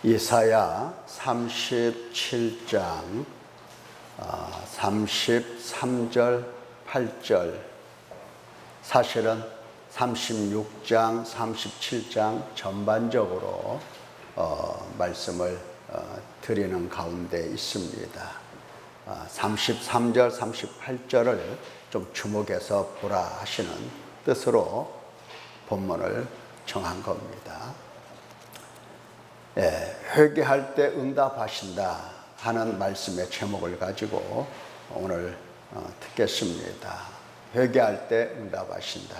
이사야 37장 33절 8절, 사실은 36장 37장 전반적으로 말씀을 드리는 가운데 있습니다. 33절 38절을 좀 주목해서 보라 하시는 뜻으로 본문을 정한 겁니다. 회개할 때 응답하신다 하는 말씀의 제목을 가지고 오늘 듣겠습니다. 회개할 때 응답하신다.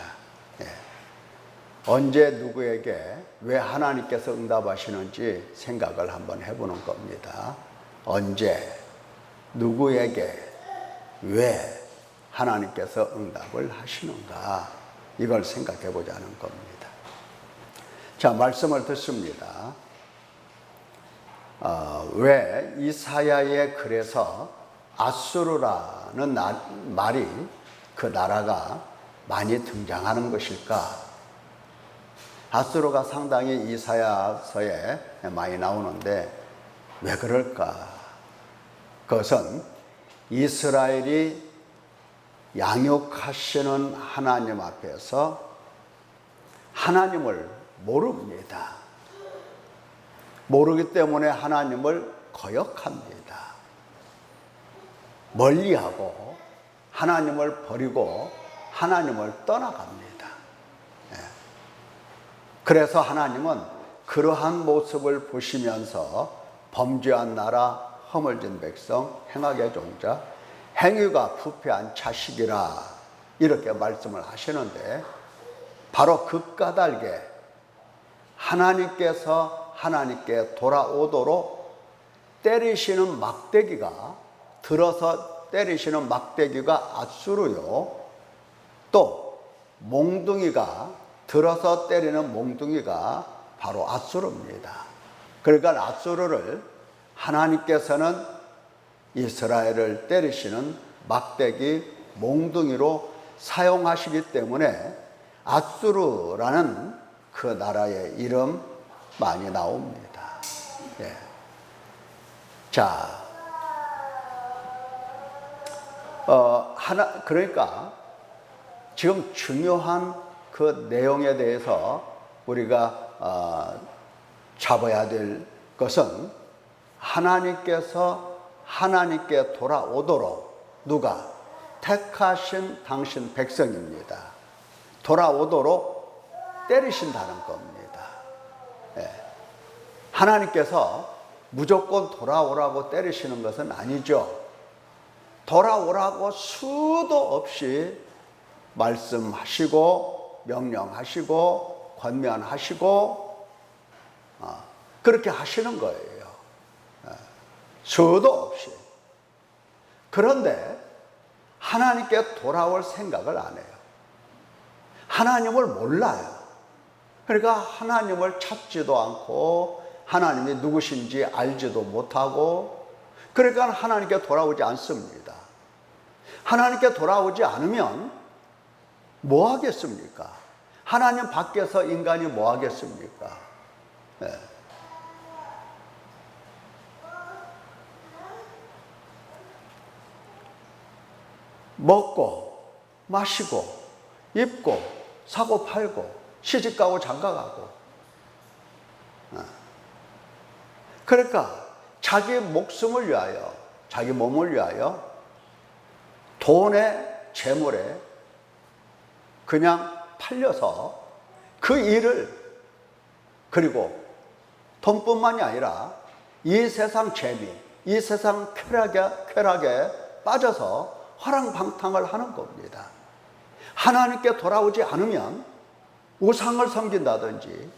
언제 누구에게 왜 하나님께서 응답하시는지 생각을 한번 해보는 겁니다. 언제 누구에게 왜 하나님께서 응답을 하시는가, 이걸 생각해 보자는 겁니다. 자, 말씀을 듣습니다. 왜 이사야의 글에서 아수르라는 말이, 그 나라가 많이 등장하는 것일까? 아수르가 상당히 이사야서에 많이 나오는데 왜 그럴까? 그것은 이스라엘이 양육하시는 하나님 앞에서 하나님을 모릅니다. 모르기 때문에 하나님을 거역합니다. 멀리하고 하나님을 버리고 하나님을 떠나갑니다. 그래서 하나님은 그러한 모습을 보시면서 범죄한 나라, 허물진 백성, 행악의 종자, 행위가 부패한 자식이라 이렇게 말씀을 하시는데, 바로 그 까닭에 하나님께 돌아오도록 때리시는 막대기가, 들어서 때리시는 막대기가 아수르요, 또 몽둥이가, 들어서 때리는 몽둥이가 바로 아수르입니다. 그러니까 아수르를 하나님께서는 이스라엘을 때리시는 막대기, 몽둥이로 사용하시기 때문에 아수르라는 그 나라의 이름 많이 나옵니다. 자, 그러니까 지금 중요한 그 내용에 대해서 우리가 잡아야 될 것은, 하나님께 돌아오도록 누가? 택하신 당신 백성입니다. 돌아오도록 때리신다는 겁니다. 하나님께서 무조건 돌아오라고 때리시는 것은 아니죠. 돌아오라고 수도 없이 말씀하시고 명령하시고 권면하시고 그렇게 하시는 거예요. 수도 없이. 그런데 하나님께 돌아올 생각을 안 해요. 하나님을 몰라요. 그러니까 하나님을 찾지도 않고 하나님이 누구신지 알지도 못하고, 그러니까 하나님께 돌아오지 않습니다. 하나님께 돌아오지 않으면 뭐 하겠습니까? 하나님 밖에서 인간이 뭐 하겠습니까? 먹고 마시고 입고 사고 팔고 시집가고 장가가고, 그러니까 자기 목숨을 위하여, 자기 몸을 위하여 돈에 재물에 그냥 팔려서 그 일을, 그리고 돈뿐만이 아니라 이 세상 재미, 이 세상 쾌락에 빠져서 화랑방탕을 하는 겁니다. 하나님께 돌아오지 않으면 우상을 섬긴다든지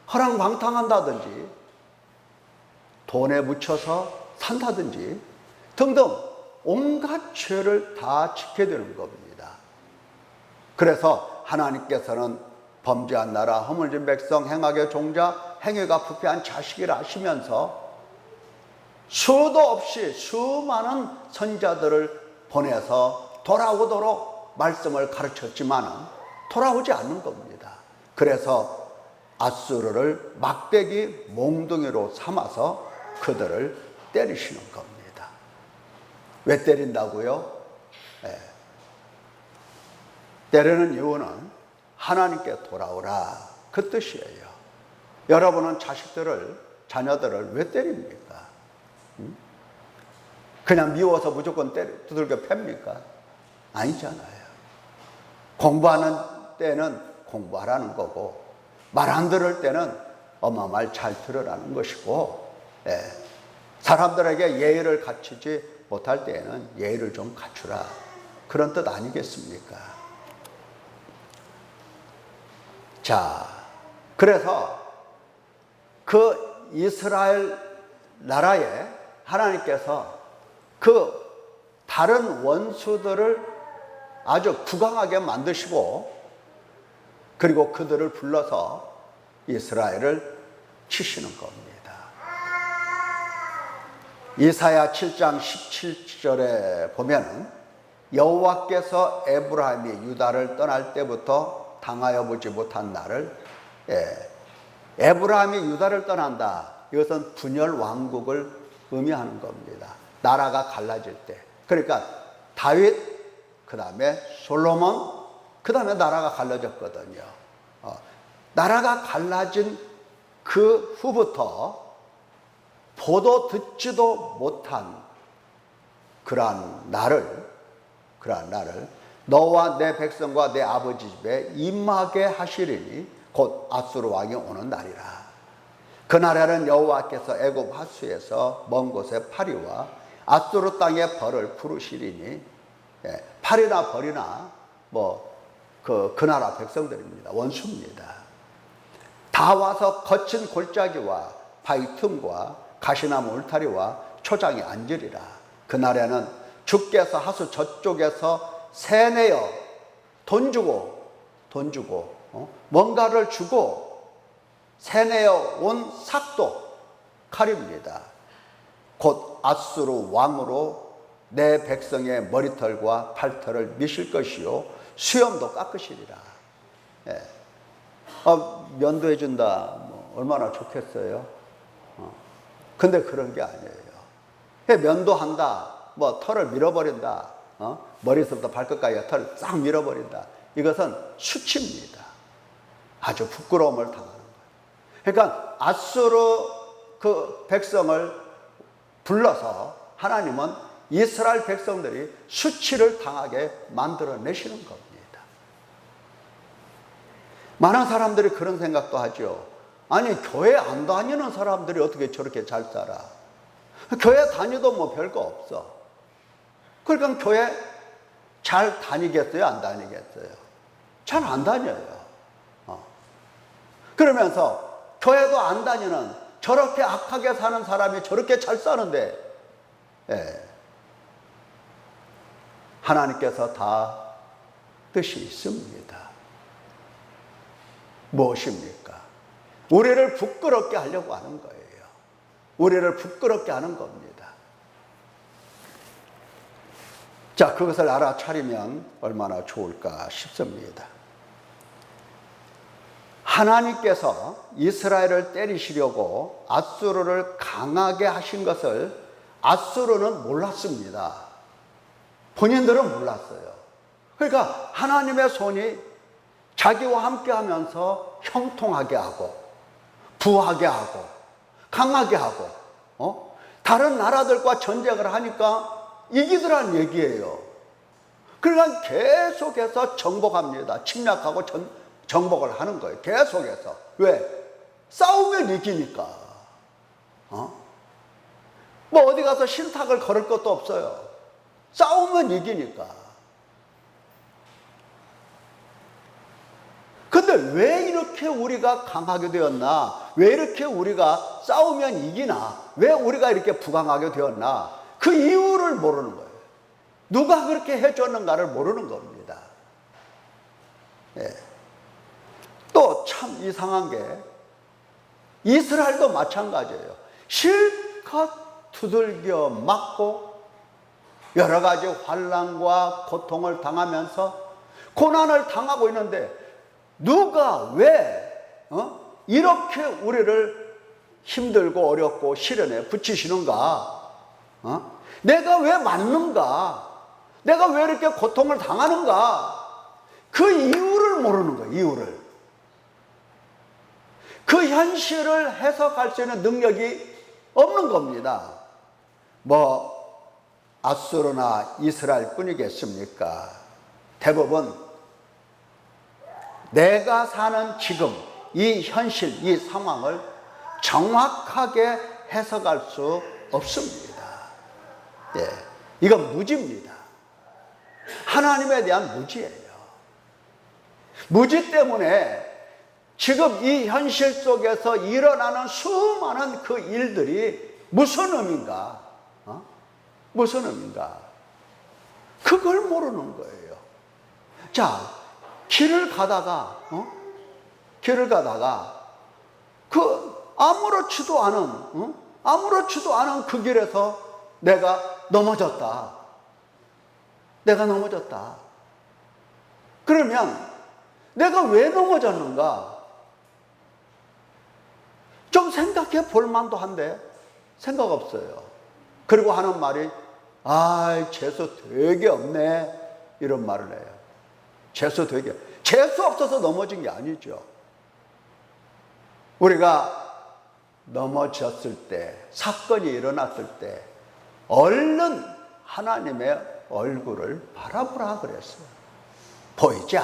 화랑방탕한다든지 돈에 묻혀서 산다든지 등등 온갖 죄를 다 짓게 되는 겁니다. 그래서 하나님께서는 범죄한 나라, 허물진 백성, 행악의 종자, 행위가 부패한 자식이라 하시면서 수도 없이 수많은 선지자들을 보내서 돌아오도록 말씀을 가르쳤지만 돌아오지 않는 겁니다. 그래서 앗수르를 막대기 몽둥이로 삼아서 그들을 때리시는 겁니다. 왜 때린다고요? 때리는 이유는 하나님께 돌아오라, 그 뜻이에요. 여러분은 자녀들을 왜 때립니까? 그냥 미워서 무조건 두들겨 팹니까? 아니잖아요. 공부하는 때는 공부하라는 거고, 말 안 들을 때는 엄마 말 잘 들으라는 것이고, 사람들에게 예의를 갖추지 못할 때에는 예의를 좀 갖추라, 그런 뜻 아니겠습니까? 자, 그래서 그 이스라엘 나라에 하나님께서 그 다른 원수들을 아주 부강하게 만드시고, 그리고 그들을 불러서 이스라엘을 치시는 겁니다. 이사야 7장 17절에 보면은 여호와께서 에브라임이 유다를 떠날 때부터 당하여 보지 못한 나를, 에브라임이 유다를 떠난다, 이것은 분열 왕국을 의미하는 겁니다. 나라가 갈라질 때. 그러니까 다윗, 그 다음에 솔로몬, 그 다음에 나라가 갈라졌거든요. 나라가 갈라진 그 후부터 보도 듣지도 못한 그러한 나를 너와 내 백성과 내 아버지 집에 임하게 하시리니 곧 앗수르 왕이 오는 날이라. 그날에는 여호와께서 애굽 하수에서 먼 곳에 파리와 앗수르 땅에 벌을 부르시리니, 파리나 벌이나 그 나라 백성들입니다. 원수입니다. 다 와서 거친 골짜기와 바위 틈과 가시나무 울타리와 초장에 앉으리라. 그날에는 주께서 하수 저쪽에서 세내어 돈 주고 뭔가를 주고 세내어 온 삭도 칼입니다. 곧 앗수르 왕으로 내 백성의 머리털과 팔털을 미실 것이요 수염도 깎으시리라. 면도해 준다, 얼마나 좋겠어요. 근데 그런 게 아니에요. 면도한다, 털을 밀어버린다, 머리서부터 발끝까지 털을 싹 밀어버린다, 이것은 수치입니다. 아주 부끄러움을 당하는 거예요. 그러니까 앗수르 그 백성을 불러서 하나님은 이스라엘 백성들이 수치를 당하게 만들어내시는 겁니다. 많은 사람들이 그런 생각도 하죠. 아니, 교회 안 다니는 사람들이 어떻게 저렇게 잘 살아? 교회 다니도 별거 없어. 그러니까 교회 잘 다니겠어요? 안 다니겠어요? 잘 안 다녀요. 그러면서 교회도 안 다니는 저렇게 악하게 사는 사람이 저렇게 잘 사는데, 하나님께서 다 뜻이 있습니다. 무엇입니까? 우리를 부끄럽게 하려고 하는 거예요. 우리를 부끄럽게 하는 겁니다. 자, 그것을 알아차리면 얼마나 좋을까 싶습니다. 하나님께서 이스라엘을 때리시려고 앗수르를 강하게 하신 것을 앗수르는 몰랐습니다. 본인들은 몰랐어요. 그러니까 하나님의 손이 자기와 함께 하면서 형통하게 하고 부하게 하고 강하게 하고 다른 나라들과 전쟁을 하니까 이기더란 얘기예요. 그러니까 계속해서 정복합니다. 침략하고 정복을 하는 거예요. 계속해서. 왜? 싸우면 이기니까. 어디 가서 신탁을 걸을 것도 없어요. 싸우면 이기니까. 근데 왜 이렇게 우리가 강하게 되었나? 왜 이렇게 우리가 싸우면 이기나? 왜 우리가 이렇게 부강하게 되었나? 그 이유를 모르는 거예요. 누가 그렇게 해줬는가를 모르는 겁니다. 또 참 이상한 게 이스라엘도 마찬가지예요. 실컷 두들겨 맞고 여러 가지 환난과 고통을 당하면서 고난을 당하고 있는데 누가 왜 이렇게 우리를 힘들고 어렵고 시련에 붙이시는가? 내가 왜 맞는가? 내가 왜 이렇게 고통을 당하는가? 그 이유를 모르는 거예요. 이유를. 그 현실을 해석할 수 있는 능력이 없는 겁니다. 아수르나 이스라엘 뿐이겠습니까? 대부분 내가 사는 지금 이 현실, 이 상황을 정확하게 해석할 수 없습니다. 예, 이건 무지입니다. 하나님에 대한 무지예요. 무지 때문에 지금 이 현실 속에서 일어나는 수많은 그 일들이 무슨 의미인가? 무슨 의미인가? 그걸 모르는 거예요. 자, 길을 가다가 아무렇지도 않은 그 길에서 내가 넘어졌다. 그러면 내가 왜 넘어졌는가? 좀 생각해 볼 만도 한데 생각 없어요. 그리고 하는 말이 재수 되게 없네, 이런 말을 해요. 재수 없어서 넘어진 게 아니죠. 우리가 넘어졌을 때, 사건이 일어났을 때 얼른 하나님의 얼굴을 바라보라 그랬어요. 보이지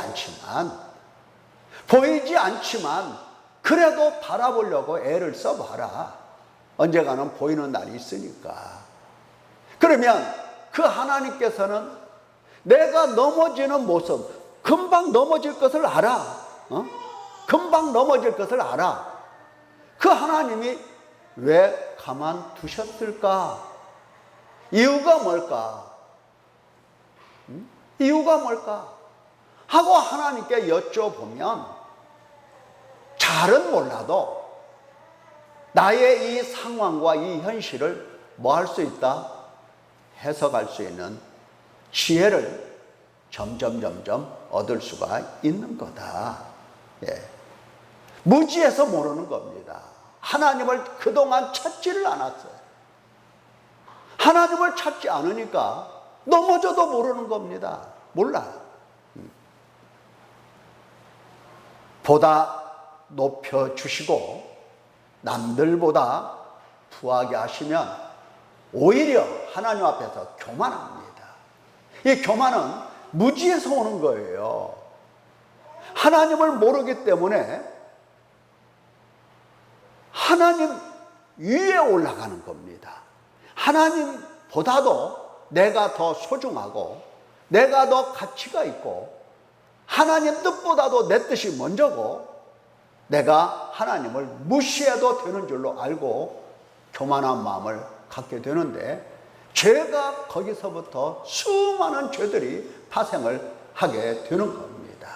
않지만 그래도 바라보려고 애를 써봐라. 언젠가는 보이는 날이 있으니까. 그러면 그 하나님께서는 내가 넘어지는 모습, 금방 넘어질 것을 알아. 그 하나님이 왜 가만두셨을까? 이유가 뭘까? 하고 하나님께 여쭤보면 잘은 몰라도 나의 이 상황과 이 현실을 뭐 할 수 있다? 해석할 수 있는 지혜를 점점 얻을 수가 있는 거다. 예. 무지해서 모르는 겁니다. 하나님을 그동안 찾지를 않았어요. 하나님을 찾지 않으니까 넘어져도 모르는 겁니다. 몰라요. 보다 높여주시고 남들보다 부하게 하시면 오히려 하나님 앞에서 교만합니다. 이 교만은 무지에서 오는 거예요. 하나님을 모르기 때문에 하나님 위에 올라가는 겁니다. 하나님보다도 내가 더 소중하고 내가 더 가치가 있고 하나님 뜻보다도 내 뜻이 먼저고 내가 하나님을 무시해도 되는 줄로 알고 교만한 마음을 갖게 되는데 죄가 거기서부터 수많은 죄들이 파생을 하게 되는 겁니다.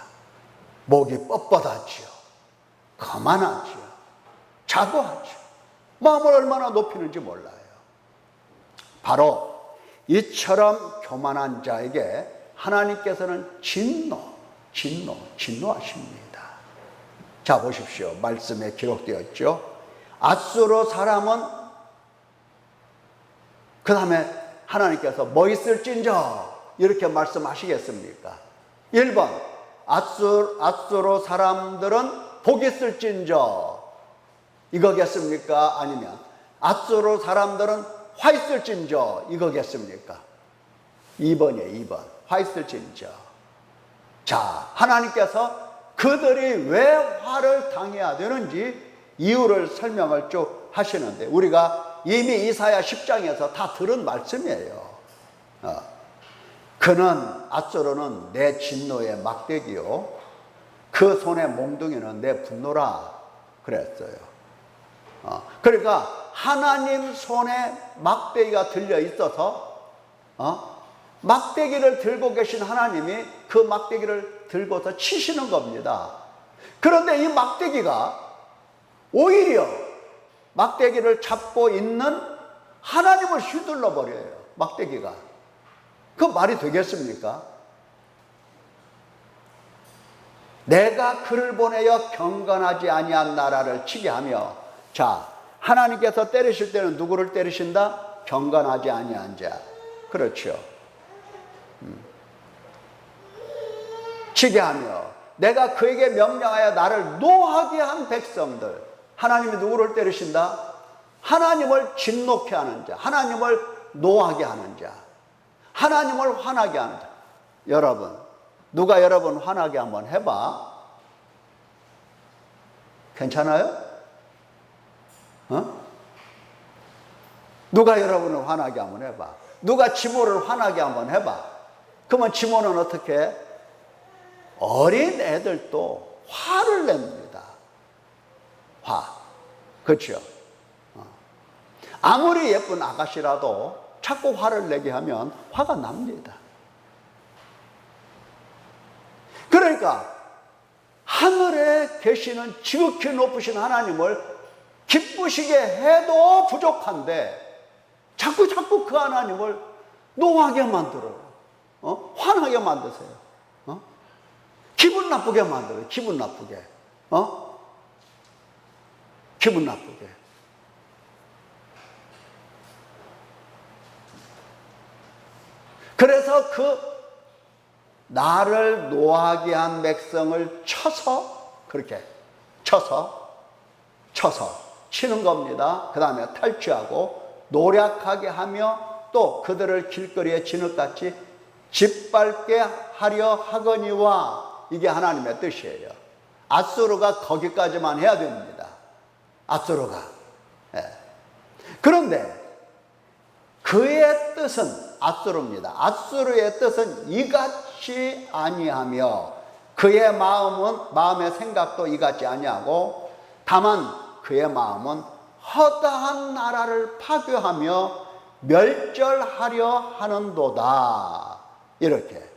목이 뻣뻣하지요. 거만하지요. 자고하지요. 마음을 얼마나 높이는지 몰라요. 바로 이처럼 교만한 자에게 하나님께서는 진노하십니다. 자, 보십시오. 말씀에 기록되었죠. 아수르 사람은 그 다음에 하나님께서 뭐 있을진저 이렇게 말씀하시겠습니까? 1번 아수르 사람들은 복이 있을진저 이거겠습니까? 아니면 아수르 사람들은 화 있을진저 이거겠습니까? 2번이에요. 2번 화 있을진저. 자, 하나님께서 그들이 왜 화를 당해야 되는지 이유를 설명을 쭉 하시는데 우리가 이미 이사야 10장에서 다 들은 말씀이에요. 아수르는 내 진노의 막대기요 그 손의 몽둥이는 내 분노라 그랬어요. 그러니까 하나님 손에 막대기가 들려 있어서 막대기를 들고 계신 하나님이 그 막대기를 들고서 치시는 겁니다. 그런데 이 막대기가 오히려 막대기를 잡고 있는 하나님을 휘둘러 버려요. 막대기가. 그 말이 되겠습니까? 내가 그를 보내어 경건하지 아니한 나라를 치게 하며. 자, 하나님께서 때리실 때는 누구를 때리신다? 경건하지 아니한 자. 그렇죠. 치게 하며 내가 그에게 명령하여 나를 노하게 한 백성들. 하나님이 누구를 때리신다? 하나님을 진노케 하는 자, 하나님을 노하게 하는 자, 하나님을 화나게 하는 자. 여러분, 누가 여러분 화나게 한번 해봐. 괜찮아요? 누가 여러분을 화나게 한번 해봐. 누가 지모를 화나게 한번 해봐. 그러면 지모는 어떻게? 어린 애들도 화를 냅니다. 화. 그렇죠? 아무리 예쁜 아가씨라도 자꾸 화를 내게 하면 화가 납니다. 그러니까 하늘에 계시는 지극히 높으신 하나님을 기쁘시게 해도 부족한데 자꾸 그 하나님을 노하게 만들어요. 화나게 만드세요. 기분 나쁘게 만들어요. 기분 나쁘게. 기분 나쁘게. 그래서 그 나를 노하게 한 백성을 쳐서, 그렇게 쳐서 치는 겁니다. 그 다음에 탈취하고 노략하게 하며 또 그들을 길거리에 진흙같이 짓밟게 하려 하거니와. 이게 하나님의 뜻이에요. 앗수르가 거기까지만 해야 됩니다. 앗수르가. 그런데 그의 뜻은 앗수르입니다. 앗수르의 뜻은 이같이 아니하며 그의 마음의 생각도 이같이 아니하고 다만 그의 마음은 허다한 나라를 파괴하며 멸절하려 하는도다. 이렇게.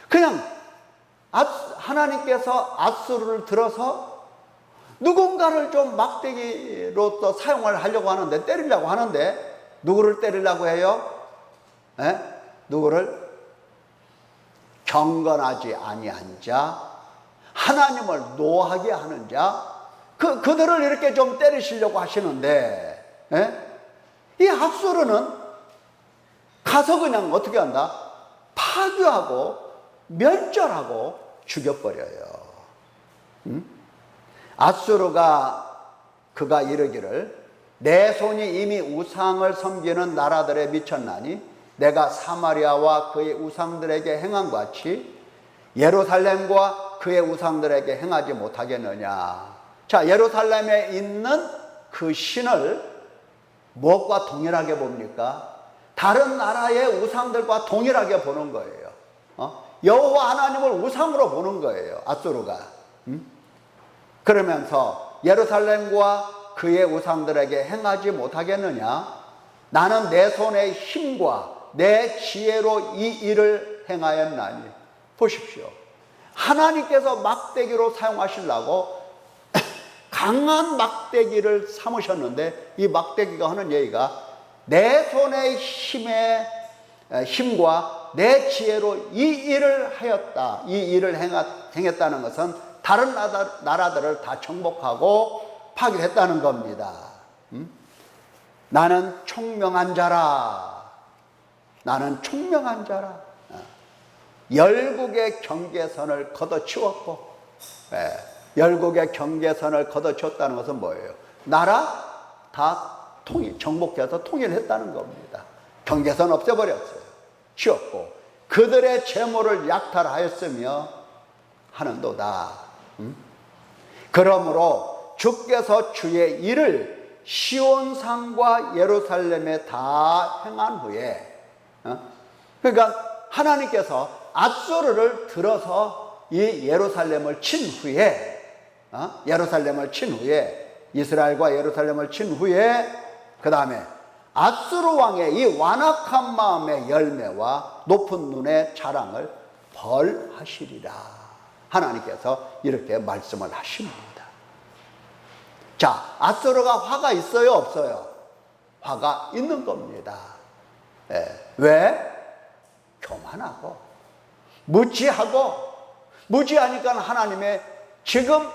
그냥 하나님께서 앗수르를 들어서 누군가를 좀 막대기로 또 사용을 하려고 하는데, 때리려고 하는데, 누구를 때리려고 해요? 누구를? 경건하지 아니한 자, 하나님을 노하게 하는 자, 그들을 이렇게 좀 때리시려고 하시는데, 이 앗수르는 가서 그냥 어떻게 한다? 파괴하고 멸절하고 죽여버려요. 앗수르가 그가 이르기를 내 손이 이미 우상을 섬기는 나라들에 미쳤나니 내가 사마리아와 그의 우상들에게 행한 같이 예루살렘과 그의 우상들에게 행하지 못하겠느냐. 자, 예루살렘에 있는 그 신을 무엇과 동일하게 봅니까? 다른 나라의 우상들과 동일하게 보는 거예요. 여호와 하나님을 우상으로 보는 거예요, 앗수르가. 그러면서 예루살렘과 그의 우상들에게 행하지 못하겠느냐? 나는 내 손의 힘과 내 지혜로 이 일을 행하였나니. 보십시오. 하나님께서 막대기로 사용하시려고 강한 막대기를 삼으셨는데 이 막대기가 하는 얘기가 내 손의 힘과 내 지혜로 이 일을 하였다. 이 일을 행했다는 것은 다른 나라들을 다 정복하고 파괴했다는 겁니다. 나는 총명한 자라. 나는 총명한 자라. 열국의 경계선을 걷어치웠고, 열국의 경계선을 걷어치웠다는 것은 뭐예요? 나라 다 정복해서 통일했다는 겁니다. 경계선 없애버렸어요. 치웠고 그들의 재물을 약탈하였으며 하는도다. 그러므로 주께서 주의 일을 시온산과 예루살렘에 다 행한 후에, 그러니까 하나님께서 앗수르를 들어서 이 예루살렘을 친 후에, 이스라엘과 예루살렘을 친 후에 그 다음에 앗수르 왕의 이 완악한 마음의 열매와 높은 눈의 자랑을 벌하시리라. 하나님께서 이렇게 말씀을 하십니다. 자, 앗수르가 화가 있어요, 없어요? 화가 있는 겁니다. 왜? 교만하고 무지하고 무지하니까 하나님의 지금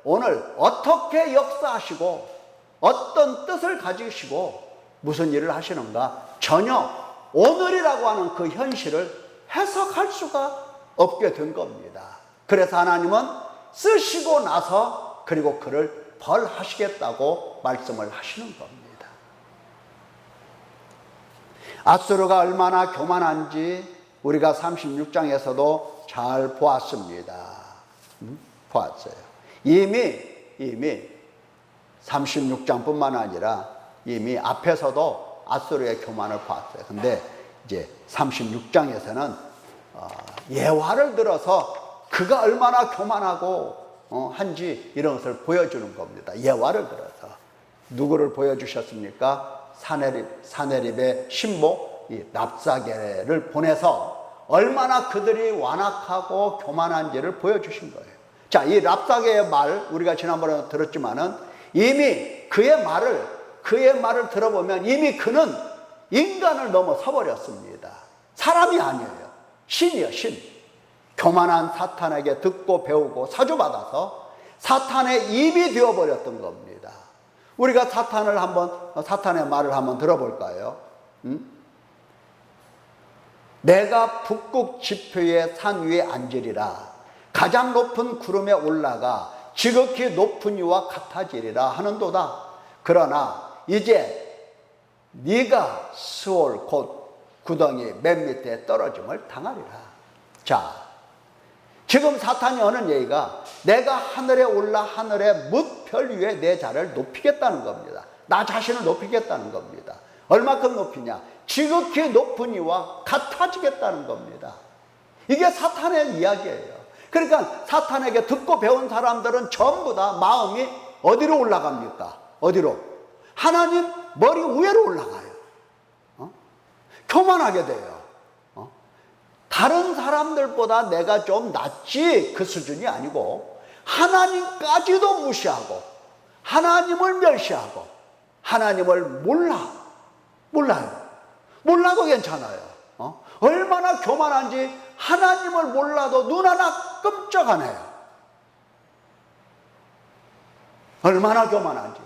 오늘 어떻게 역사하시고 어떤 뜻을 가지시고 무슨 일을 하시는가 전혀 오늘이라고 하는 그 현실을 해석할 수가 없게 된 겁니다. 그래서 하나님은 쓰시고 나서 그리고 그를 벌하시겠다고 말씀을 하시는 겁니다. 앗수르가 얼마나 교만한지 우리가 36장에서도 잘 보았습니다. 보았어요. 이미 36장뿐만 아니라 이미 앞에서도 앗수르의 교만을 봤어요. 근데 이제 36장에서는 예화를 들어서 그가 얼마나 교만하고 한지 이런 것을 보여주는 겁니다. 예화를 들어서. 누구를 보여주셨습니까? 사네립의 신복 이 랍사게를 보내서 얼마나 그들이 완악하고 교만한지를 보여주신 거예요. 자, 이 랍사게의 말 우리가 지난번에 들었지만은 이미 그의 말을 들어보면 이미 그는 인간을 넘어서 버렸습니다. 사람이 아니에요. 신이요, 신. 교만한 사탄에게 듣고 배우고 사주받아서 사탄의 입이 되어버렸던 겁니다. 우리가 사탄의 말을 한번 들어볼까요? 내가 북극 지표의 산 위에 앉으리라. 가장 높은 구름에 올라가 지극히 높은 이와 같아지리라 하는도다. 그러나 이제 네가 스올 곧 구덩이 맨 밑에 떨어짐을 당하리라. 자, 지금 사탄이 하는 얘기가 내가 하늘에 올라 하늘의 뭇별 위에 내 자를 높이겠다는 겁니다. 나 자신을 높이겠다는 겁니다. 얼마큼 높이냐? 지극히 높은 이와 같아지겠다는 겁니다. 이게 사탄의 이야기예요. 그러니까 사탄에게 듣고 배운 사람들은 전부 다 마음이 어디로 올라갑니까? 어디로? 하나님 머리 위로 올라가요. 교만하게 돼요. 다른 사람들보다 내가 좀 낫지 그 수준이 아니고 하나님까지도 무시하고 하나님을 멸시하고 하나님을 몰라요. 몰라도 괜찮아요. 얼마나 교만한지 하나님을 몰라도 눈 하나 끔쩍 안 해요. 얼마나 교만한지.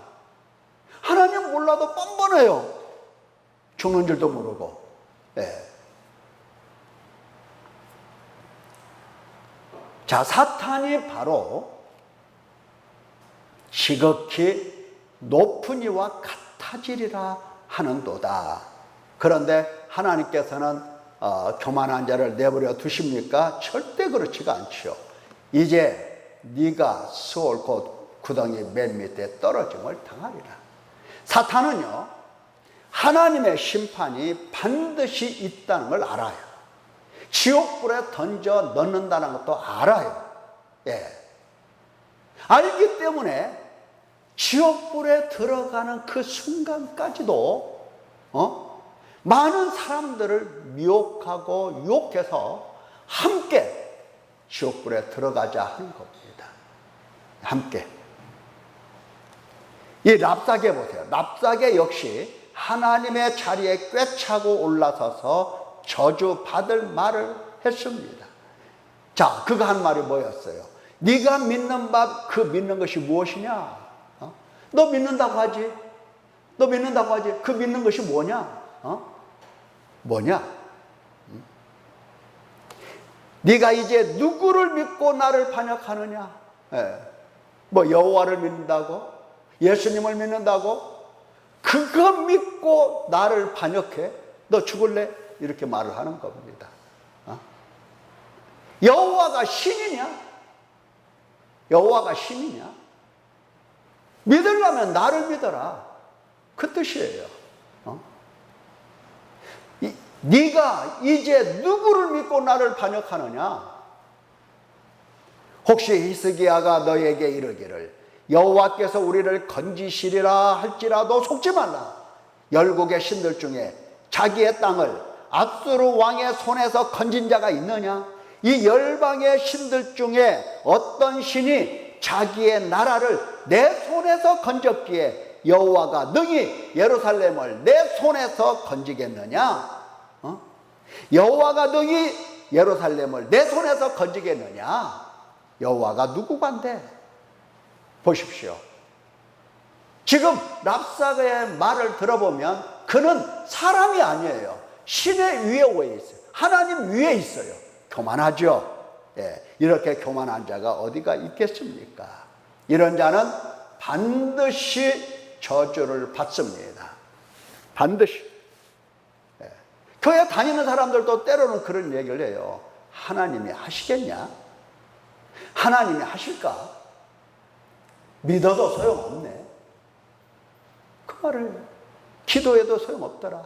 하나님 몰라도 뻔뻔해요. 죽는 줄도 모르고. 네. 자, 사탄이 바로 지극히 높은 이와 같아지리라 하는도다. 그런데 하나님께서는 교만한 자를 내버려 두십니까? 절대 그렇지가 않지요. 이제 네가 스올 곧 구덩이 맨 밑에 떨어짐을 당하리라. 사탄은요, 하나님의 심판이 반드시 있다는 걸 알아요. 지옥불에 던져 넣는다는 것도 알아요. 예. 알기 때문에 지옥불에 들어가는 그 순간까지도 많은 사람들을 미혹하고 유혹해서 함께 지옥불에 들어가자 하는 겁니다. 함께. 이 랍사게 보세요. 랍사게 역시 하나님의 자리에 꿰차고 올라서서 저주받을 말을 했습니다. 자, 그가 한 말이 뭐였어요? 네가 믿는 그 믿는 것이 무엇이냐? 너 믿는다고 하지? 너 믿는다고 하지? 그 믿는 것이 뭐냐? 뭐냐? 네가 이제 누구를 믿고 나를 반역하느냐? 뭐 여호와를 믿는다고? 예수님을 믿는다고? 그거 믿고 나를 반역해? 너 죽을래? 이렇게 말을 하는 겁니다. 여호와가 신이냐? 여호와가 신이냐? 믿으려면 나를 믿어라. 그 뜻이에요. 네가 이제 누구를 믿고 나를 반역하느냐? 혹시 히스기야가 너에게 이르기를 여호와께서 우리를 건지시리라 할지라도 속지 말라. 열국의 신들 중에 자기의 땅을 앗수르 왕의 손에서 건진 자가 있느냐? 이 열방의 신들 중에 어떤 신이 자기의 나라를 내 손에서 건졌기에 여호와가 능히 예루살렘을 내 손에서 건지겠느냐? 여호와가 능히 예루살렘을 내 손에서 건지겠느냐? 여호와가 누구간데? 보십시오. 지금 랍사가의 말을 들어보면 그는 사람이 아니에요. 신의 위에 있어요. 하나님 위에 있어요. 교만하죠. 이렇게 교만한 자가 어디가 있겠습니까? 이런 자는 반드시 저주를 받습니다. 반드시. 교회 다니는 사람들도 때로는 그런 얘기를 해요. 하나님이 하시겠냐? 하나님이 하실까? 믿어도 소용없네. 그 말을 기도해도 소용없더라.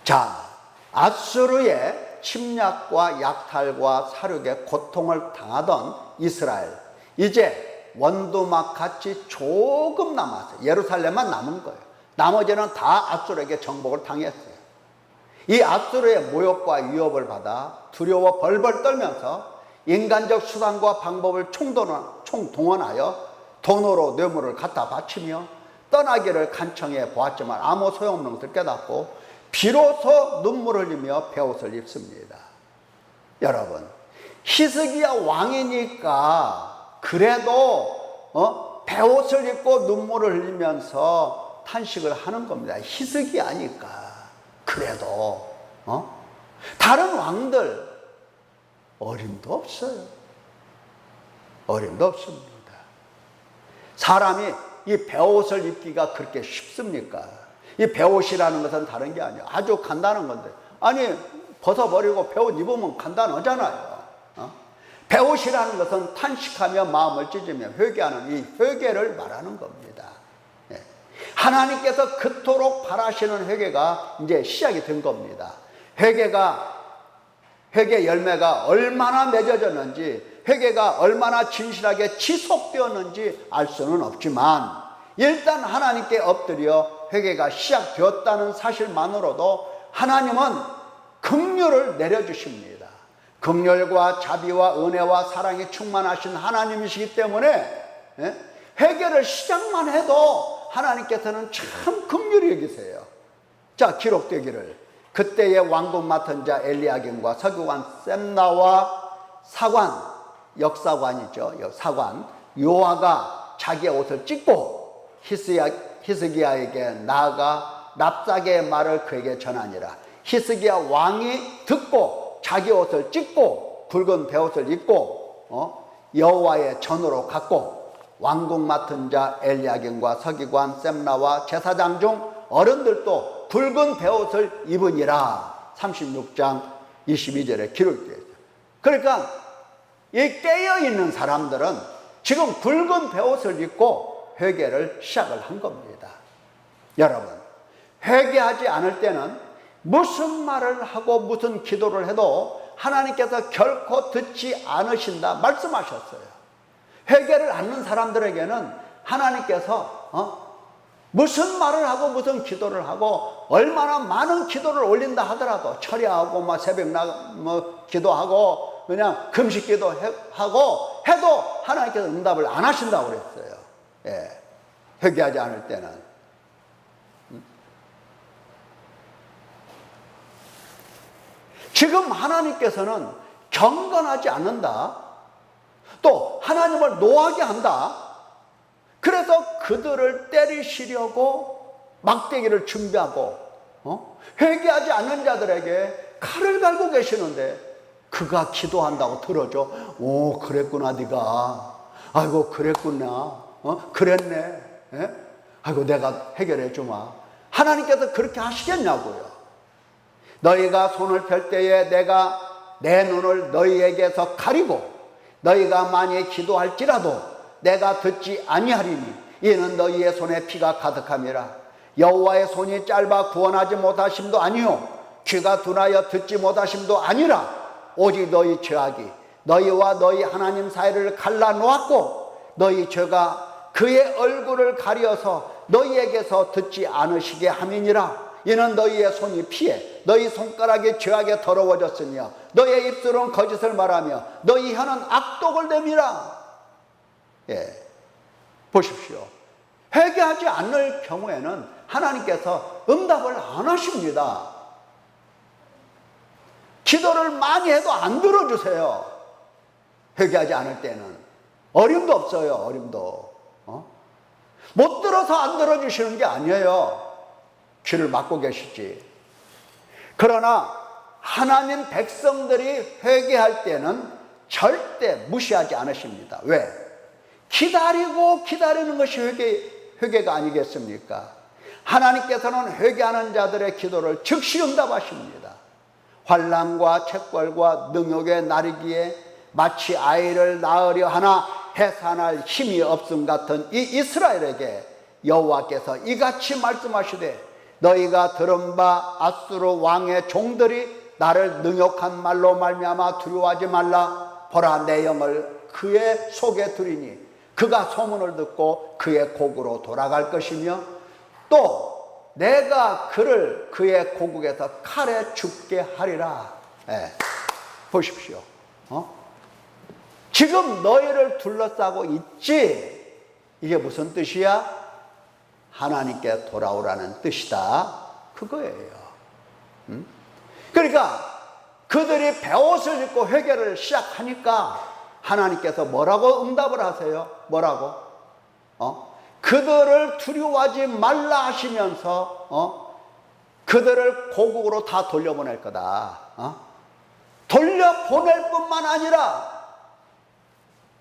자, 아수르의 침략과 약탈과 사륙의 고통을 당하던 이스라엘, 이제 원두막 같이 조금 남았어요. 예루살렘만 남은 거예요. 나머지는 다 아수르에게 정복을 당했어요. 이 아수르의 모욕과 위협을 받아 두려워 벌벌 떨면서 인간적 수단과 방법을 총동원하여 돈으로 뇌물을 갖다 바치며 떠나기를 간청해 보았지만 아무 소용없는 것을 깨닫고 비로소 눈물을 흘리며 베옷을 입습니다. 여러분, 히스기야 왕이니까 그래도 베옷을 입고 눈물을 흘리면서 탄식을 하는 겁니다. 히스기야니까 그래도 다른 왕들 어림도 없어요. 어림도 없습니다. 사람이 이 베옷을 입기가 그렇게 쉽습니까? 이 베옷이라는 것은 다른 게 아니에요. 아주 간단한 건데, 아니 벗어버리고 베옷 입으면 간단하잖아요. 베옷이라는 것은 탄식하며 마음을 찢으며 회개하는 이 회개를 말하는 겁니다. 하나님께서 그토록 바라시는 회개가 이제 시작이 된 겁니다. 회개 열매가 얼마나 맺어졌는지, 회개가 얼마나 진실하게 지속되었는지 알 수는 없지만 일단 하나님께 엎드려 회개가 시작되었다는 사실만으로도 하나님은 긍휼을 내려주십니다. 긍휼과 자비와 은혜와 사랑이 충만하신 하나님이시기 때문에 회개를 시작만 해도 하나님께서는 참 긍휼히 여기세요. 자, 기록되기를 그때의 왕국 맡은 자 엘리야김과 서기관 셈나와 사관, 역사관이죠, 사관 요아가 자기의 옷을 찢고 히스기야에게 나아가 랍사게의 말을 그에게 전하니라. 히스기야 왕이 듣고 자기 옷을 찢고 붉은 베옷을 입고 여호와의 전으로 갔고 왕국 맡은 자 엘리야김과 서기관 셈나와 제사장 중 어른들도 붉은 베옷을 입으니라. 36장 22절에 기록되어 있어요. 그러니까 이 깨어있는 사람들은 지금 붉은 베옷을 입고 회개를 시작을 한 겁니다. 여러분, 회개하지 않을 때는 무슨 말을 하고 무슨 기도를 해도 하나님께서 결코 듣지 않으신다 말씀하셨어요. 회개를 않는 사람들에게는 하나님께서 무슨 말을 하고 무슨 기도를 하고 얼마나 많은 기도를 올린다 하더라도 철야하고 막 새벽 기도하고 그냥 금식 기도하고 해도 하나님께서 응답을 안 하신다고 그랬어요. 회개하지 않을 때는. 지금 하나님께서는 경건하지 않는다. 또 하나님을 노하게 한다. 그래서 그들을 때리시려고 막대기를 준비하고 회개하지 않는 자들에게 칼을 갈고 계시는데 그가 기도한다고 들어줘. 오, 그랬구나 네가. 아이고 그랬구나. 그랬네. 아이고 내가 해결해 주마. 하나님께서 그렇게 하시겠냐고요. 너희가 손을 펼 때에 내가 내 눈을 너희에게서 가리고 너희가 만일 기도할지라도 내가 듣지 아니하리니 이는 너희의 손에 피가 가득함이라. 여호와의 손이 짧아 구원하지 못하심도 아니요 귀가 둔하여 듣지 못하심도 아니라 오직 너희 죄악이 너희와 너희 하나님 사이를 갈라놓았고 너희 죄가 그의 얼굴을 가려서 너희에게서 듣지 않으시게 함이니라. 이는 너희의 손이 피해 너희 손가락이 죄악에 더러워졌으며 너희의 입술은 거짓을 말하며 너희 혀는 악독을 내밀어. 보십시오. 회개하지 않을 경우에는 하나님께서 응답을 안 하십니다. 기도를 많이 해도 안 들어주세요. 회개하지 않을 때는. 어림도 없어요. 어림도. 못 들어서 안 들어주시는 게 아니에요. 귀를 막고 계시지. 그러나 하나님 백성들이 회개할 때는 절대 무시하지 않으십니다. 왜? 기다리고 기다리는 것이 회개가 아니겠습니까? 하나님께서는 회개하는 자들의 기도를 즉시 응답하십니다. 환난과 책벌과 능욕의 날이기에 마치 아이를 낳으려 하나 해산할 힘이 없음 같은 이 이스라엘에게 여호와께서 이같이 말씀하시되 너희가 들은 바 아수르 왕의 종들이 나를 능욕한 말로 말미암아 두려워하지 말라. 보라, 내 영을 그의 속에 두리니 그가 소문을 듣고 그의 곡으로 돌아갈 것이며 또 내가 그를 그의 고국에서 칼에 죽게 하리라. 보십시오. 지금 너희를 둘러싸고 있지. 이게 무슨 뜻이야? 하나님께 돌아오라는 뜻이다. 그거예요. 그러니까 그들이 베옷을 입고 회개를 시작하니까 하나님께서 뭐라고 응답을 하세요? 뭐라고? 그들을 두려워하지 말라 하시면서 그들을 고국으로 다 돌려보낼 거다. 돌려보낼 뿐만 아니라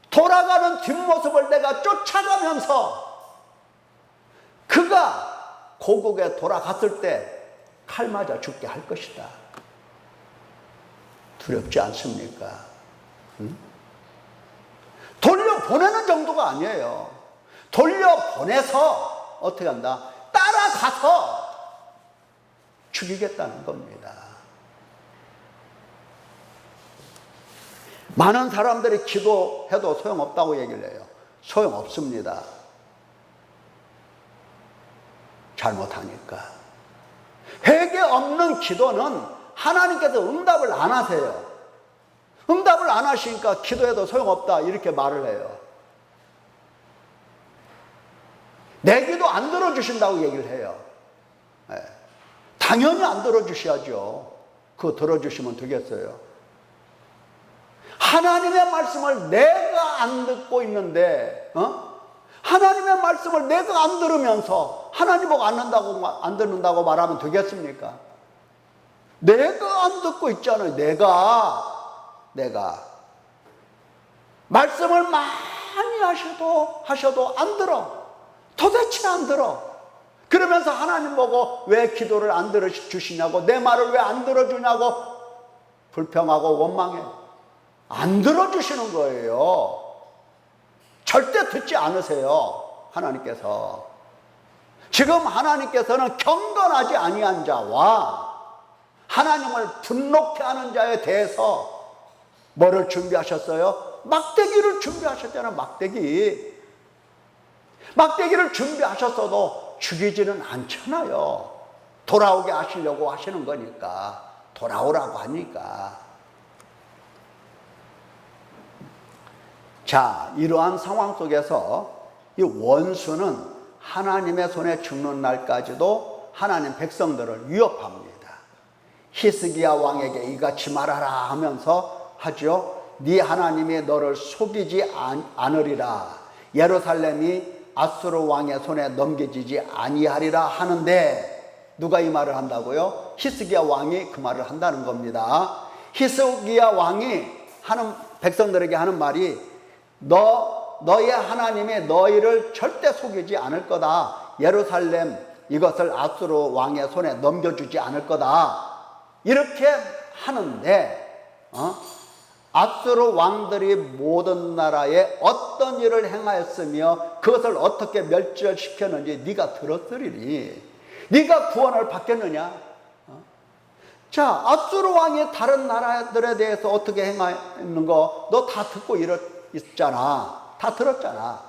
돌아가는 뒷모습을 내가 쫓아가면서 그가 고국에 돌아갔을 때 칼 맞아 죽게 할 것이다. 두렵지 않습니까? 돌려보내는 정도가 아니에요. 돌려보내서 어떻게 한다? 따라가서 죽이겠다는 겁니다. 많은 사람들이 기도해도 소용없다고 얘기를 해요. 소용없습니다. 잘못하니까. 회개 없는 기도는 하나님께서 응답을 안 하세요. 응답을 안 하시니까 기도해도 소용없다 이렇게 말을 해요. 내 기도 안 들어주신다고 얘기를 해요. 당연히 안 들어주셔야죠. 그거 들어주시면 되겠어요. 하나님의 말씀을 내가 안 듣고 있는데, 하나님의 말씀을 내가 안 들으면서 하나님 보고 안 듣는다고 말하면 되겠습니까? 내가 안 듣고 있잖아요. 내가 말씀을 많이 하셔도 안 들어. 도대체 안 들어. 그러면서 하나님 보고 왜 기도를 안 들어주시냐고, 내 말을 왜 안 들어주냐고 불평하고 원망해. 안 들어주시는 거예요. 절대 듣지 않으세요. 하나님께서. 지금 하나님께서는 경건하지 아니한 자와 하나님을 분노케 하는 자에 대해서 뭐를 준비하셨어요? 막대기를 준비하셨잖아요. 막대기를 준비하셨어도 죽이지는 않잖아요. 돌아오게 하시려고 하시는 거니까. 돌아오라고 하니까. 자, 이러한 상황 속에서 이 원수는 하나님의 손에 죽는 날까지도 하나님 백성들을 위협합니다. 히스기야 왕에게 이같이 말하라 하면서 하죠. 네 하나님이 너를 속이지 않으리라. 예루살렘이 아수르 왕의 손에 넘겨지지 아니하리라 하는데 누가 이 말을 한다고요? 히스기야 왕이 그 말을 한다는 겁니다. 히스기야 왕이 백성들에게 하는 말이 너의 하나님이 너희를 절대 속이지 않을 거다. 예루살렘 이것을 아수르 왕의 손에 넘겨주지 않을 거다. 이렇게 하는데 아수르 왕들이 모든 나라에 어떤 일을 행하였으며 그것을 어떻게 멸절시켰는지 네가 들었으리니 네가 구원을 받겠느냐? 자, 아수르 왕이 다른 나라들에 대해서 어떻게 행하는 거 너 다 듣고 있잖아. 다 들었잖아.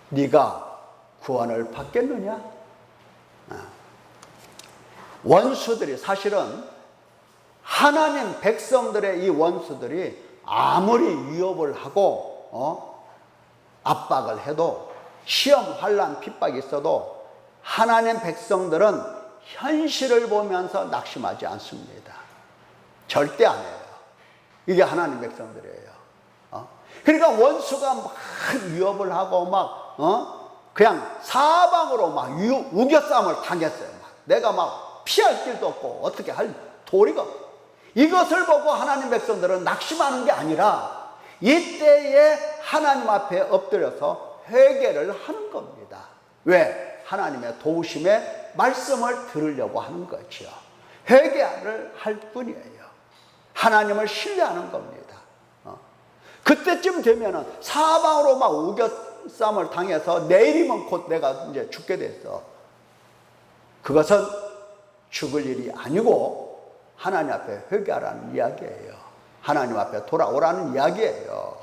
네가 구원을 받겠느냐? 원수들이 사실은 하나님 백성들의 이 원수들이 아무리 위협을 하고 압박을 해도 시험, 환난, 핍박이 있어도 하나님 백성들은 현실을 보면서 낙심하지 않습니다. 절대 안 해요. 이게 하나님 백성들이에요. 그러니까 원수가 막 위협을 하고 그냥 사방으로 막 우겨싸움을 당했어요. 내가 막 피할 길도 없고 어떻게 할 도리가 없고. 이것을 보고 하나님 백성들은 낙심하는 게 아니라 이때에 하나님 앞에 엎드려서 회개를 하는 겁니다. 왜? 하나님의 도우심의 말씀을 들으려고 하는 거죠. 회개를 할 뿐이에요. 하나님을 신뢰하는 겁니다. 그때쯤 되면은 사방으로 막 우겨싸움을 당해서 내일이면 곧 내가 이제 죽게 됐어. 그것은 죽을 일이 아니고 하나님 앞에 회개하라는 이야기예요. 하나님 앞에 돌아오라는 이야기예요.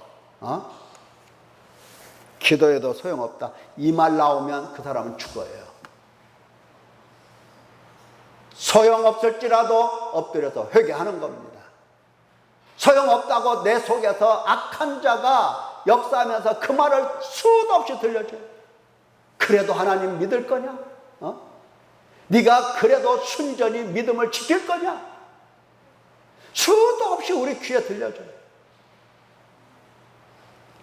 기도해도 소용없다. 이 말 나오면 그 사람은 죽어요. 소용없을지라도 엎드려서 회개하는 겁니다. 소용없다고 내 속에서 악한 자가 역사하면서 그 말을 수도 없이 들려줘요. 그래도 하나님 믿을 거냐? 네가 그래도 순전히 믿음을 지킬 거냐? 수도 없이 우리 귀에 들려줘요.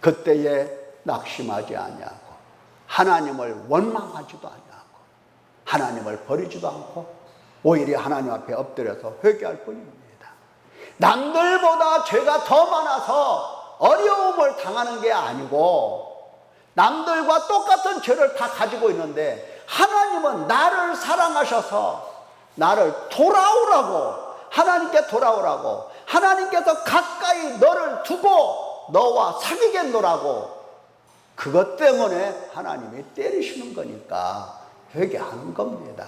그때에 낙심하지 아니하고 하나님을 원망하지도 아니하고 하나님을 버리지도 않고 오히려 하나님 앞에 엎드려서 회개할 뿐입니다. 남들보다 죄가 더 많아서 어려움을 당하는 게 아니고 남들과 똑같은 죄를 다 가지고 있는데 하나님은 나를 사랑하셔서 나를 돌아오라고, 하나님께 돌아오라고, 하나님께서 가까이 너를 두고 너와 사귀겠노라고, 그것 때문에 하나님이 때리시는 거니까 회개하는 겁니다.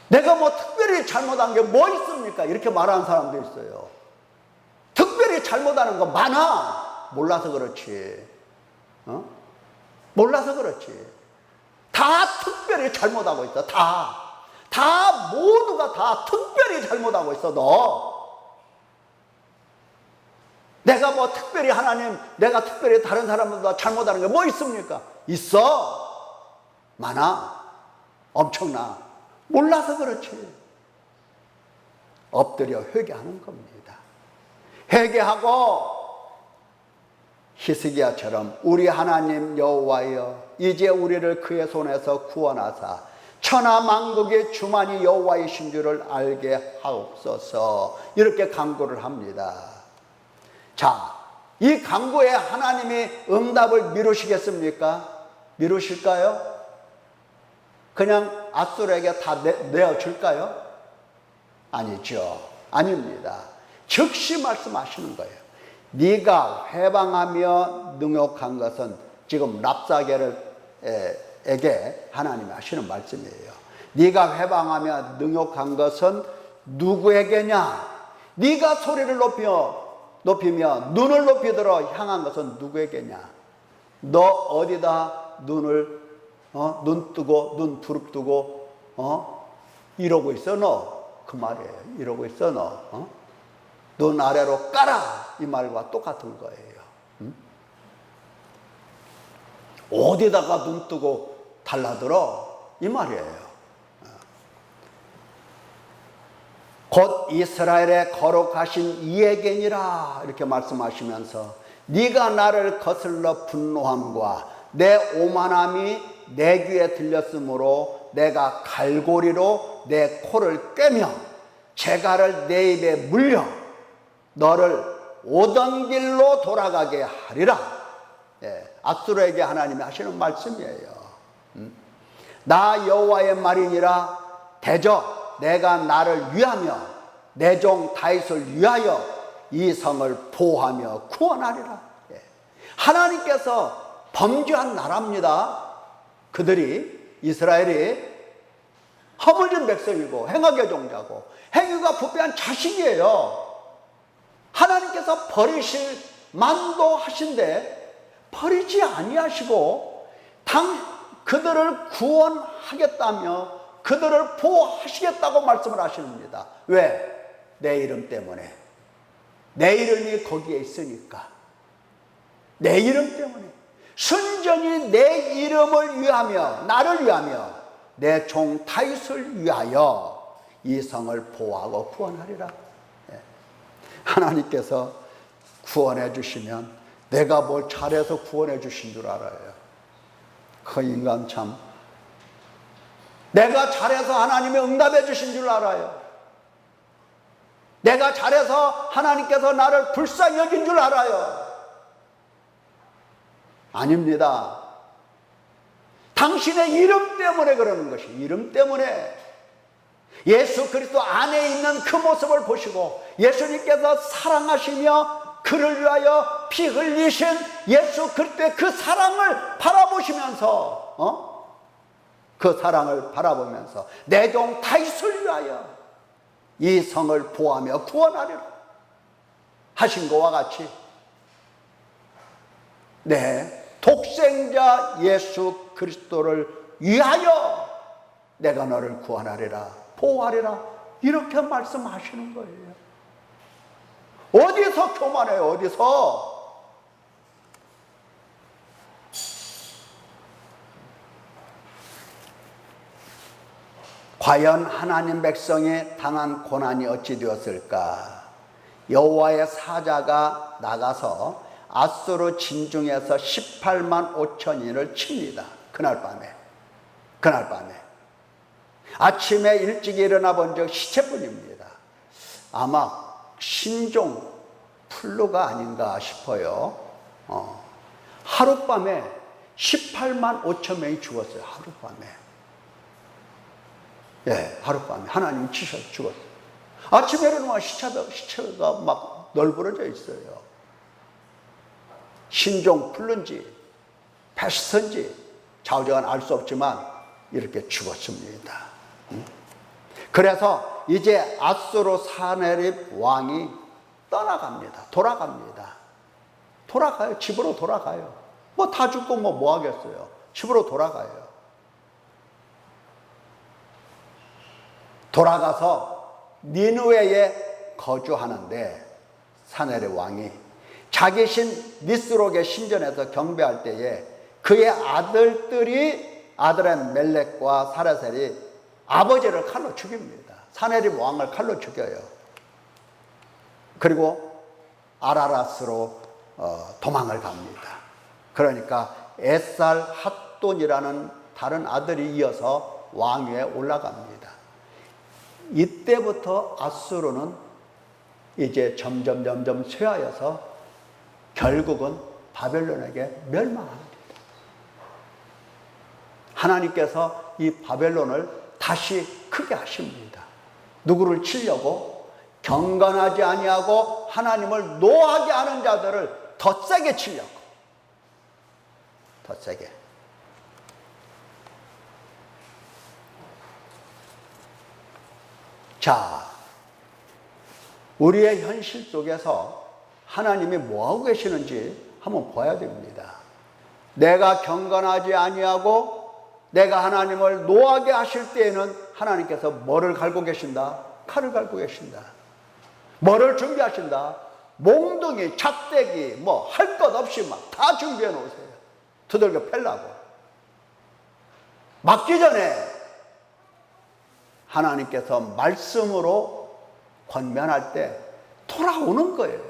내가 뭐 특별히 잘못한 게 뭐 있습니까? 이렇게 말하는 사람도 있어요. 특별히 잘못하는 거 많아. 몰라서 그렇지. 몰라서 그렇지. 다 특별히 잘못하고 있어. 다 모두가 다 특별히 잘못하고 있어. 너. 내가 뭐 특별히 하나님, 내가 특별히 다른 사람보다 잘못하는 게 뭐 있습니까? 있어. 많아. 엄청나. 몰라서 그렇지. 엎드려 회개하는 겁니다. 회개하고 히스기야처럼 우리 하나님 여호와여, 이제 우리를 그의 손에서 구원하사 천하 만국의 주만이 여호와이신 줄을 알게 하옵소서, 이렇게 간구를 합니다. 자, 이 간구에 하나님이 응답을 미루시겠습니까? 미루실까요? 그냥 앗수르에게 다 내어줄까요? 아니죠. 아닙니다. 즉시 말씀하시는 거예요. 네가 회방하며 능욕한 것은, 지금 랍사게에게 하나님이 하시는 말씀이에요. 네가 회방하며 능욕한 것은 누구에게냐? 네가 소리를 높이며 눈을 높이 들어 향한 것은 누구에게냐? 너 어디다 눈을 눈 뜨고 눈 부릅뜨고 이러고 있어 너? 그 말이에요. 이러고 있어 너? 눈 아래로 깔아, 이 말과 똑같은 거예요. 어디다가 눈 뜨고 달라들어, 이 말이에요. 곧 이스라엘의 거룩하신 이에게니라, 이렇게 말씀하시면서 네가 나를 거슬러 분노함과 내 오만함이 내 귀에 들렸으므로 내가 갈고리로 내 코를 꿰며 재갈을 내 입에 물려 너를 오던 길로 돌아가게 하리라. 앗수르에게 하나님이 하시는 말씀이에요. 나 여호와의 말이니라. 대저 내가 나를 위하며 내 종 다윗을 위하여 이 성을 보호하며 구원하리라. 하나님께서 범죄한 나라입니다. 그들이, 이스라엘이 허물진 백성이고 행악의 종자고 행위가 부패한 자식이에요. 하나님께서 버리실 만도 하신데 버리지 아니하시고 그들을 구원하겠다며 그들을 보호하시겠다고 말씀을 하십니다. 왜? 내 이름 때문에. 내 이름이 거기에 있으니까. 내 이름 때문에. 순전히 내 이름을 위하며 나를 위하며 내 종 다윗을 위하여 이 성을 보호하고 구원하리라. 하나님께서 구원해 주시면 내가 뭘 잘해서 구원해 주신 줄 알아요. 그 인간 참, 내가 잘해서 하나님이 응답해 주신 줄 알아요. 내가 잘해서 하나님께서 나를 불쌍히 여긴 줄 알아요. 아닙니다. 당신의 이름 때문에 그러는 것이, 이름 때문에. 예수 그리스도 안에 있는 그 모습을 보시고 예수님께서 사랑하시며 그를 위하여 피 흘리신 예수 그리스도의 그 사랑을 바라보시면서 그 사랑을 바라보면서 내 종 다윗을 위하여 이 성을 보호하며 구원하리라 하신 것과 같이 내 독생자 예수 그리스도를 위하여 내가 너를 구원하리라, 보호하리라, 이렇게 말씀하시는 거예요. 어디서 교만해요? 어디서? 과연 하나님 백성이 당한 고난이 어찌 되었을까? 여호와의 사자가 나가서 앗수르 진중에서 18만 5천인을 칩니다. 그날 밤에 아침에 일찍 일어나 본 적 시체뿐입니다. 아마 신종 플루가 아닌가 싶어요. 하룻밤에 18만 5천 명이 죽었어요. 하룻밤에. 예, 하룻밤에 하나님이 치셔서 죽었어요. 아침에 일어나면 시체가 막 널브러져 있어요. 신종 플루인지 패스트인지 좌우정은 알 수 없지만 이렇게 죽었습니다. 그래서 이제 앗수르 사네립 왕이 떠나갑니다. 돌아가요. 집으로 돌아가요. 뭐 다 죽고 뭐 하겠어요. 집으로 돌아가요. 돌아가서 니느웨에 거주하는데 사네립 왕이 자기 신 니스록의 신전에서 경배할 때에 그의 아들은 멜렉과 사레셀이 아버지를 칼로 죽입니다. 사네립 왕을 칼로 죽여요. 그리고 아라랏으로 도망을 갑니다. 그러니까 에살 핫돈이라는 다른 아들이 이어서 왕위에 올라갑니다. 이때부터 앗수르는 이제 점점 쇠하여서 결국은 바벨론에게 멸망합니다. 하나님께서 이 바벨론을 다시 크게 하십니다. 누구를 치려고? 경건하지 아니하고 하나님을 노하게 하는 자들을 더 세게 치려고. 더 세게. 자, 우리의 현실 속에서 하나님이 뭐하고 계시는지 한번 봐야 됩니다. 내가 경건하지 아니하고 내가 하나님을 노하게 하실 때에는 하나님께서 뭐를 갈고 계신다? 칼을 갈고 계신다. 뭐를 준비하신다? 몽둥이, 작대기, 뭐 할 것 없이 막 다 준비해 놓으세요. 두들겨 패려고. 맞기 전에 하나님께서 말씀으로 권면할 때 돌아오는 거예요.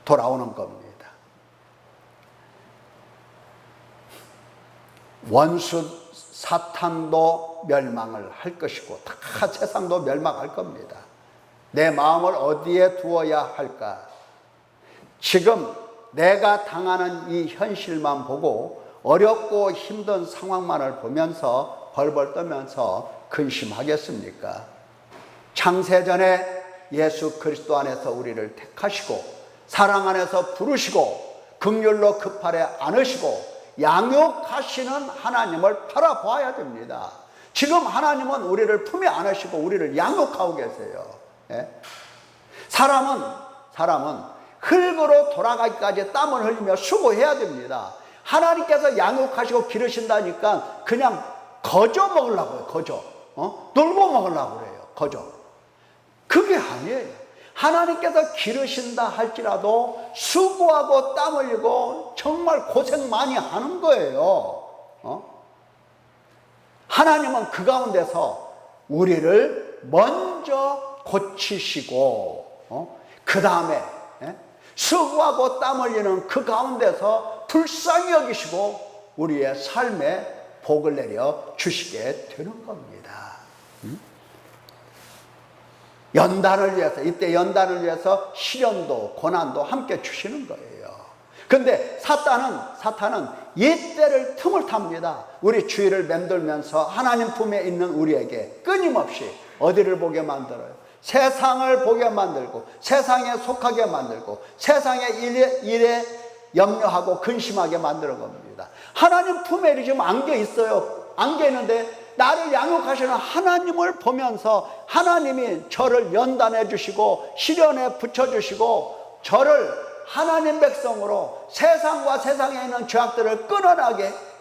돌아오는 겁니다. 원수 사탄도 멸망을 할 것이고 다 세상도 멸망할 겁니다. 내 마음을 어디에 두어야 할까? 지금 내가 당하는 이 현실만 보고 어렵고 힘든 상황만을 보면서 벌벌 떠면서 근심하겠습니까? 창세전에 예수 그리스도 안에서 우리를 택하시고 사랑 안에서 부르시고 긍휼로 그 팔에 안으시고 양육하시는 하나님을 바라봐야 됩니다. 지금 하나님은 우리를 품에 안으시고 우리를 양육하고 계세요. 예? 사람은 흙으로 돌아가기까지 땀을 흘리며 수고해야 됩니다. 하나님께서 양육하시고 기르신다니까 그냥 거저 먹으려고 해요. 거저. 놀고 먹으려고 그래요. 거저. 그게 아니에요. 하나님께서 기르신다 할지라도 수고하고 땀 흘리고 정말 고생 많이 하는 거예요. 하나님은 그 가운데서 우리를 먼저 고치시고 그 다음에 수고하고 땀 흘리는 그 가운데서 불쌍히 여기시고 우리의 삶에 복을 내려 주시게 되는 겁니다. 연단을 위해서, 이때 연단을 위해서 시련도 고난도 함께 주시는 거예요. 근데 사탄은 이때를 틈을 탑니다. 우리 주위를 맴돌면서 하나님 품에 있는 우리에게 끊임없이 어디를 보게 만들어요? 세상을 보게 만들고 세상에 속하게 만들고 세상의 일에 염려하고 근심하게 만드는 겁니다. 하나님 품에 지금 안겨 있어요. 안겨 있는데 나를 양육하시는 하나님을 보면서 하나님이 저를 연단해 주시고 시련에 붙여주시고 저를 하나님 백성으로 세상과 세상에 있는 죄악들을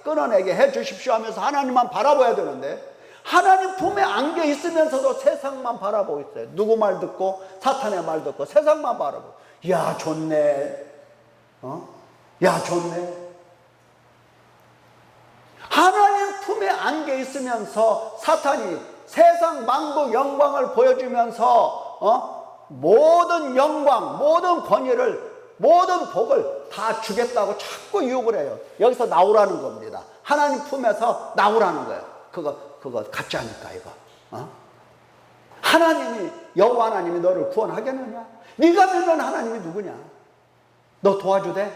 끊어내게 해 주십시오 하면서 하나님만 바라봐야 되는데 하나님 품에 안겨 있으면서도 세상만 바라보고 있어요. 누구 말 듣고 사탄의 말 듣고 세상만 바라보고 야 좋네 야 좋네. 하나님 품에 안겨 있으면서 사탄이 세상 만국 영광을 보여주면서 모든 영광, 모든 권위를, 모든 복을 다 주겠다고 자꾸 유혹을 해요. 여기서 나오라는 겁니다. 하나님 품에서 나오라는 거예요. 그거 가짜니까 이거. 하나님이 여호와 하나님이 너를 구원하겠느냐? 네가 믿는 하나님이 누구냐? 너 도와주대?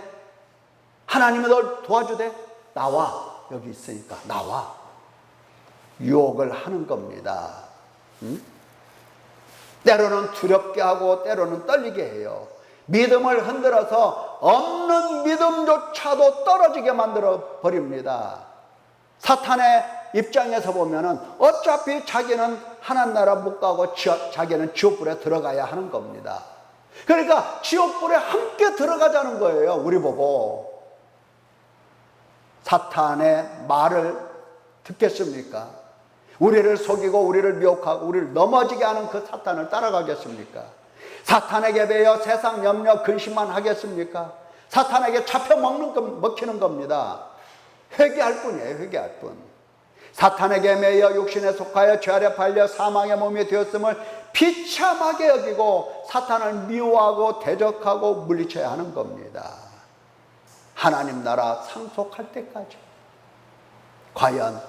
하나님이 널 도와주대? 나와. 여기 있으니까 나와. 유혹을 하는 겁니다. 때로는 두렵게 하고 때로는 떨리게 해요. 믿음을 흔들어서 없는 믿음조차도 떨어지게 만들어 버립니다. 사탄의 입장에서 보면은 어차피 자기는 하나님 나라 못 가고 자기는 지옥불에 들어가야 하는 겁니다. 그러니까 지옥불에 함께 들어가자는 거예요. 우리 보고. 사탄의 말을 듣겠습니까? 우리를 속이고 우리를 미혹하고 우리를 넘어지게 하는 그 사탄을 따라가겠습니까? 사탄에게 배여 세상 염려 근심만 하겠습니까? 사탄에게 잡혀 먹히는 겁니다. 회개할 뿐이에요. 회개할 뿐. 사탄에게 매여 육신에 속하여 죄 아래 팔려 사망의 몸이 되었음을 비참하게 여기고 사탄을 미워하고 대적하고 물리쳐야 하는 겁니다. 하나님 나라 상속할 때까지 과연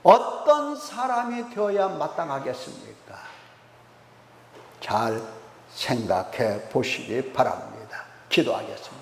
어떤 사람이 되어야 마땅하겠습니까? 잘 생각해 보시기 바랍니다. 기도하겠습니다.